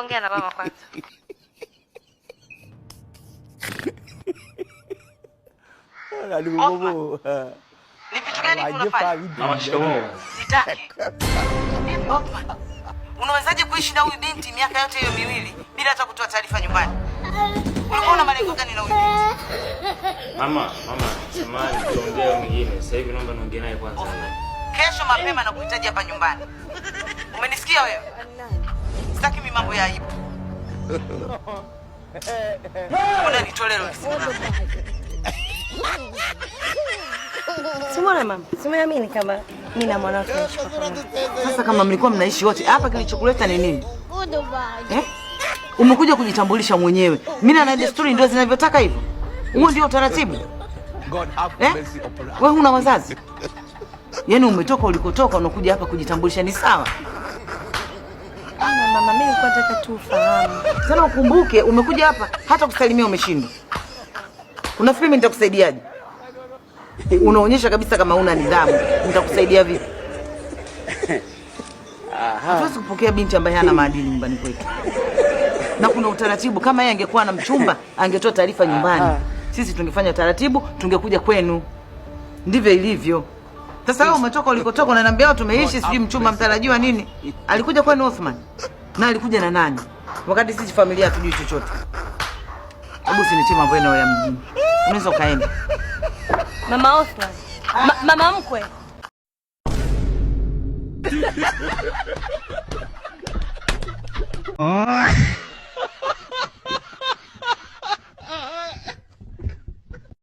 ongea na mama kwanza. Ni vitu gani unafanya? Mama, shikamoo. Sitaki. Unawezaje kuishi na huyu binti miaka yote hiyo miwili bila hata kutoa taarifa nyumbani? Ulikuwa na malengo gani na huyu binti? Mama, samahani, tuongee mwingine. Sasa hivi naomba niongee naye kwanza. Kesho mapema na kuhitaji hapa nyumbani. Umenisikia wewe? Sitaki mimi mambo ya aibu. Mbona nitolee leo? Simona mama, simeamini kama mimi na mwanao tunaishi kwa pamoja. Sasa kama mlikuwa mnaishi wote, hapa kilichokuleta ni nini? Umekuja kujitambulisha mwenyewe. Mimi na desturi ndio zinavyotaka hivyo. Huo ndio utaratibu. Wewe huna wazazi? Yaani umetoka ulikotoka unakuja hapa kujitambulisha ni sawa? Mama, mimi nilikuwa nataka tu ufahamu. Sana ukumbuke umekuja hapa hata kusalimia umeshindwa. Unafikiri mimi nitakusaidiaje? Unaonyesha kabisa kama una nidhamu. Nitakusaidia vipi? Hatuwezi kupokea binti ambaye hana maadili nyumbani kwetu. Na kuna utaratibu, kama yeye angekuwa na mchumba, angetoa taarifa nyumbani. Sisi tungefanya taratibu, tungekuja kwenu. Ndivyo ilivyo. Sasa wewe umetoka ulikotoka unaniambia tumeishi sijui mchumba mtarajiwa nini? Alikuja kwenu Othman? Na alikuja na nani? Wakati sisi familia hatujui chochote. Hebu usinitie mambo yenu ya mjini. Unaweza kaenda. Mama Othman. Mama mkwe. Oh.